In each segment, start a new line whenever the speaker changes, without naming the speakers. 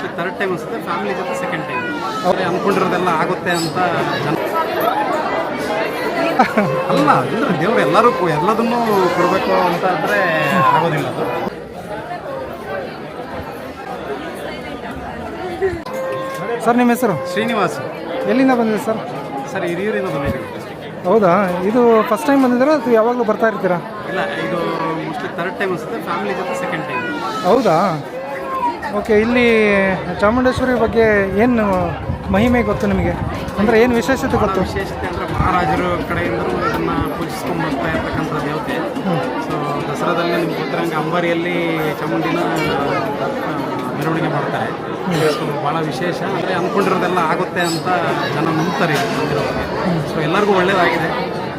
Mostly third time ಅನಿಸುತ್ತೆ, family ಜೊತೆ second time. ಅಂದ್ಕೊಂಡಿರೋದೆಲ್ಲ ಆಗುತ್ತೆ ಅಂತ ಅಲ್ಲ ಅಂದರೆ ದೇವರು ಎಲ್ಲದನ್ನೂ ಕೊಡಬೇಕು ಅಂತ ಅಂದರೆ ಆಗೋದಿಲ್ಲ ಅದು.
ಸರ್ ನಿಮ್ಮ ಹೆಸರು?
ಶ್ರೀನಿವಾಸ್.
ಎಲ್ಲಿಂದ ಬಂದಿದೆ ಸರ್?
ಸರ್ ಹಿರಿಯೂರಿಂದ ಬಂದಿದ್ದೀವಿ.
ಹೌದಾ, ಇದು ಫಸ್ಟ್ ಟೈಮ್ ಬಂದಿದ್ದೀರಾ ಅಥವಾ ಯಾವಾಗಲೂ ಬರ್ತಾ ಇರ್ತೀರಾ?
ಇಲ್ಲ, ಇದು ಮೋಸ್ಟ್ಲಿ ಥರ್ಡ್ ಟೈಮ್ ಅನಿಸುತ್ತೆ, ಫ್ಯಾಮಿಲಿ ಜೊತೆ ಸೆಕೆಂಡ್ ಟೈಮ್.
ಹೌದಾ, ಓಕೆ. ಇಲ್ಲಿ ಚಾಮುಂಡೇಶ್ವರಿ ಬಗ್ಗೆ ಏನು ಮಹಿಮೆ ಗೊತ್ತು ನಿಮಗೆ? ಅಂದರೆ ಏನು ವಿಶೇಷತೆ ಗೊತ್ತು?
ವಿಶೇಷತೆ ಅಂದರೆ ಮಹಾರಾಜರ ಕಡೆಯಿಂದಲೂ ಇದನ್ನು ಪೂಜಿಸ್ಕೊಂಡು ಬರ್ತಾ ಇರ್ತಕ್ಕಂಥ ದೇವತೆ. ಸೊ ದಸರಾದಲ್ಲಿ ನಿಮ್ಗೆ ಗೊತ್ತಿರಂಗೆ ಅಂಬಾರಿಯಲ್ಲಿ ಚಾಮುಂಡಿನ ಮೆರವಣಿಗೆ ಮಾಡ್ತಾರೆ. ಸೊ ಭಾಳ ವಿಶೇಷ ಅಂದರೆ ಅಂದ್ಕೊಂಡಿರೋದೆಲ್ಲ ಆಗುತ್ತೆ ಅಂತ ಜನ ನಂಬ್ತಾರೆ ಬಂದಿರೋರಿಗೆ. ಸೊ ಎಲ್ಲರಿಗೂ ಒಳ್ಳೆಯದಾಗಿದೆ.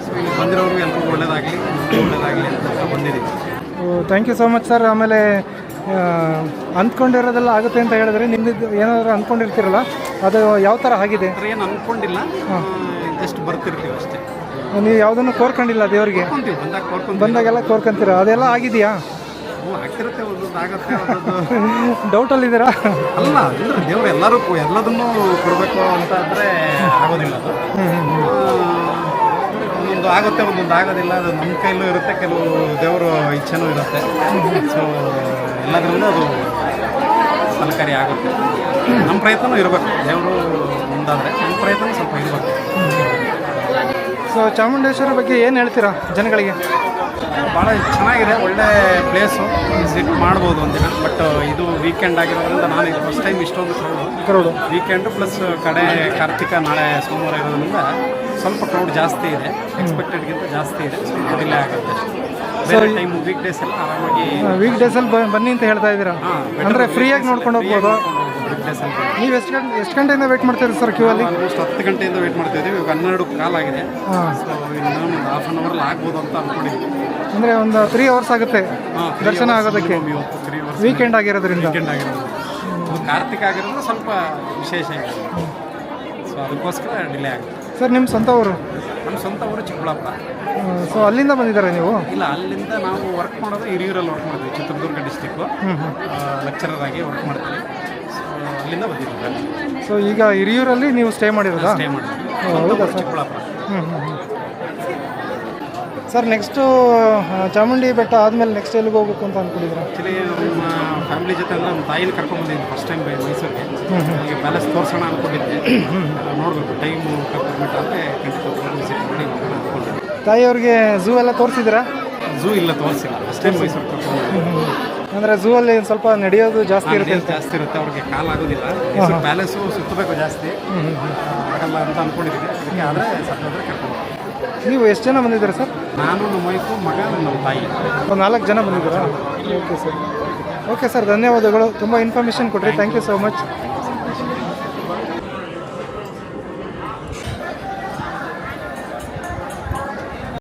ಸೊ ಇಲ್ಲಿ ಬಂದಿರೋರು ಎಲ್ರಿಗೂ ಒಳ್ಳೆಯದಾಗಲಿ ಅಂತ ಬಂದಿದ್ದೀವಿ.
Thank you so much sir. ಆಮೇಲೆ ಅಂದ್ಕೊಂಡಿರೋದೆಲ್ಲ ಆಗುತ್ತೆ ಅಂತ ಹೇಳಿದ್ರೆ ನಿಮ್ಮದು ಏನಾದರೂ ಅಂದ್ಕೊಂಡಿರ್ತೀರಲ್ಲ, ಅದು ಯಾವ ಥರ ಆಗಿದೆ?
ಏನು ಅಂದ್ಕೊಂಡಿಲ್ಲ, ಜಸ್ಟ್ ಬರ್ತಿರ್ತೀವಿ ಅಷ್ಟೇ.
ನೀವು ಯಾವುದನ್ನು ಕೋರ್ಕೊಂಡಿಲ್ಲ ದೇವರಿಗೆ? ಬಂದಾಗೆಲ್ಲ ಕೋರ್ಕೊಂತೀರ, ಅದೆಲ್ಲ ಆಗಿದೆಯಾ?
ಆಗ್ತಿರುತ್ತೆ, ಒಂದೊಂದು ಆಗುತ್ತೆ.
ಡೌಟಲ್ಲಿದ್ದೀರಾ?
ಅಲ್ಲ ಅಂದರೆ ದೇವರು ಎಲ್ಲದನ್ನೂ ಕೊಡಬೇಕು ಅಂತ ಅಂದರೆ ಆಗೋದಿಲ್ಲ ಅದು. ಒಂದೊಂದು ಆಗುತ್ತೆ, ಒಂದೊಂದು ಆಗೋದಿಲ್ಲ. ಅದು ನಮ್ಮ ಕೈಲೂ ಇರುತ್ತೆ, ಕೆಲವು ದೇವರು ಇಚ್ಛೆನೂ ಇರುತ್ತೆ. ಸೊ ಎಲ್ಲದರಲ್ಲೂ ಅದು ಫಲಕಾರಿ ಆಗುತ್ತೆ. ನಮ್ಮ ಪ್ರಯತ್ನವೂ ಇರಬೇಕು. ದೇವರು ಮುಂದಾದರೆ ನಮ್ಮ ಪ್ರಯತ್ನ ಸ್ವಲ್ಪ ಇರಬೇಕು.
ಸೊ ಚಾಮುಂಡೇಶ್ವರಿ ಬಗ್ಗೆ ಏನು ಹೇಳ್ತೀರಾ ಜನಗಳಿಗೆ?
ಭಾಳ ಚೆನ್ನಾಗಿದೆ, ಒಳ್ಳೆ ಪ್ಲೇಸು, ವಿಸಿಟ್ ಮಾಡ್ಬೋದು ಒಂದಿನ. ಬಟ್ ಇದು ವೀಕೆಂಡ್ ಆಗಿರೋದ್ರಿಂದ ನಾನು ಫಸ್ಟ್ ಟೈಮ್ ಇಷ್ಟೊಂದು ಕ್ರೌಡು ವೀಕೆಂಡು ಪ್ಲಸ್ ಕಡೆ ಕಾರ್ತಿಕ ನಾಳೆ ಸೋಮವಾರ ಇರೋದ್ರಿಂದ ಸ್ವಲ್ಪ ಕ್ರೌಡ್ ಜಾಸ್ತಿ ಇದೆ, ಎಕ್ಸ್ಪೆಕ್ಟೆಡ್ಗಿಂತ ಜಾಸ್ತಿ ಇದೆ. ಸ್ವಲ್ಪ ಡಿಲೇ ಆಗುತ್ತೆ. ಬೇರೆ ಟೈಮ್ ವೀಕ್ ಡೇಸ್ ಎಲ್ಲ ಆರಾಮಾಗಿ
ವೀಕ್ ಡೇಸಲ್ಲಿ ಬನ್ನಿ ಅಂತ ಹೇಳ್ತಾ ಇದ್ದೀರಾ? ಅಂದರೆ ಫ್ರೀಯಾಗಿ ನೋಡ್ಕೊಂಡು ಹೋಗ್ಬೋದು. ನೀವು ಎಷ್ಟು ಗಂಟೆಯಿಂದ ವೇಟ್ ಮಾಡ್ತೀರಿ ಸರ್ ಕ್ಯೂ ಅಲ್ಲಿ?
ಆಲ್ಮೋಸ್ಟ್ 10 ಗಂಟೆಯಿಂದ ವೇಟ್ ಮಾಡ್ತಾಯಿದ್ದೀವಿ. ಇವಾಗ 12 ಕಾಲ್ ಆಗಿದೆ. ಸೊ ಇನ್ನೂ ಒಂದು ಹಾಫ್ ಆನ್ ಅವರಲ್ಲಿ ಆಗ್ಬೋದು ಅಂತ ಅಂದ್ಕೊಂಡಿದ್ದೀವಿ.
ಅಂದರೆ ಒಂದು 3 ಅವರ್ಸ್ ಆಗುತ್ತೆ ದರ್ಶನ ಆಗೋದಕ್ಕೆ, ವೀಕೆಂಡ್ ಆಗಿರೋದ್ರಿಂದ.
ಕಾರ್ತಿಕ ಆಗಿರೋದು ಸ್ವಲ್ಪ ವಿಶೇಷ ಇದೆ. ಸೊ ಅದಕ್ಕೋಸ್ಕರ ಡಿಲೇ ಆಗುತ್ತೆ.
ಸರ್ ನಿಮ್ಮ ಸ್ವಂತ ಊರು?
ನಮ್ಮ ಸ್ವಂತ ಊರು ಚಿಕ್ಕಬಳ್ಳಾಪುರ.
ಸೊ ಅಲ್ಲಿಂದ ಬಂದಿದ್ದಾರೆ ನೀವು?
ಇಲ್ಲ, ಅಲ್ಲಿಂದ ನಾವು ವರ್ಕ್ ಮಾಡೋದು ಹಿರಿಯೂರಲ್ಲಿ ವರ್ಕ್ ಮಾಡ್ತೀವಿ, ಚಿತ್ರದುರ್ಗ ಡಿಸ್ಟಿಕ್ಕು. ಲೆಕ್ಚರರ್ ಆಗಿ ವರ್ಕ್ ಮಾಡ್ತೀವಿ. ಸೊ ಅಲ್ಲಿಂದ ಬಂದಿದ್ದೀವಿ.
ಸೊ ಈಗ ಹಿರಿಯೂರಲ್ಲಿ ನೀವು ಸ್ಟೇ ಮಾಡಿರೋದಾ?
ಸ್ಟೇ ಮಾಡಿದ್ವಿ.
ಹೌದಾ sir?
Chikkaballapur.
Sir next Chamundi Betta ಆದಮೇಲೆ ನೆಕ್ಸ್ಟ್ ಎಲ್ಲಿಗೆ ಹೋಗ್ಬೇಕು ಅಂತ ಅಂದ್ಕೊಂಡಿದ್ದೀರಾ?
ಆ್ಯಕ್ಚುಲಿ ನಮ್ಮ ಫ್ಯಾಮಿಲಿ ಜೊತೆ ನಮ್ಮ ತಾಯಿನ ಕರ್ಕೊಂಡ್ಬಂದಿದ್ದೀನಿ ಫಸ್ಟ್ ಟೈಮ್ ಮೈಸೂರಿಗೆ. ಈಗ ಪ್ಯಾಲೇಸ್ ತೋರಿಸೋಣ ಅಂದ್ಕೊಂಡಿದ್ದೆ. ನೋಡಬೇಕು, ಟೈಮು ಕರ್ಕೊಂಡ್ಬಿಟ್ಟು ಅಂದರೆ ವಿಸಿಟ್ ಮಾಡಿ ಅಂದ್ಕೊಂಡಿದ್ದೆ.
ತಾಯಿಯವ್ರಿಗೆ ಝೂ ಎಲ್ಲ ತೋರಿಸಿದ್ದೀರಾ?
ಝೂ ಇಲ್ಲ, ತೋರಿಸಿಲ್ಲ. ಫಸ್ಟ್ ಟೈಮ್ ಮೈಸೂರಿಗೆ ಕರ್ಕೊಂಡು.
ಅಂದರೆ ಝೂ ಅಲ್ಲಿ ಸ್ವಲ್ಪ ನಡೆಯೋದು ಜಾಸ್ತಿ ಇರುತ್ತೆ
ಅವ್ರಿಗೆ ಕಾಲ್ ಆಗೋದಿಲ್ಲ. ಪ್ಯಾಲೇಸು ಸುತ್ತಬೇಕು ಜಾಸ್ತಿ ಆಗಲ್ಲ ಅಂತ ಅಂದ್ಕೊಂಡಿದ್ದೀನಿ. ಅದಕ್ಕೆ ಆದರೆ ಸತ್ತೋದ್ರೆ ಕರ್ಕೊಂಡು.
ನೀವು ಎಷ್ಟು ಜನ ಬಂದಿದ್ದೀರಾ ಸರ್?
ನಾನು, ನಮ್ಮ ವೈಫು, ಮಗ, ನಮ್ಮ ತಾಯಿ,
ಒಂದು 4 ಜನ ಬಂದಿದ್ದೀರಾ? Okay sir. ಓಕೆ ಸರ್, ಧನ್ಯವಾದಗಳು. ತುಂಬ ಇನ್ಫಾರ್ಮೇಷನ್ ಕೊಟ್ರಿ. Thank you so much.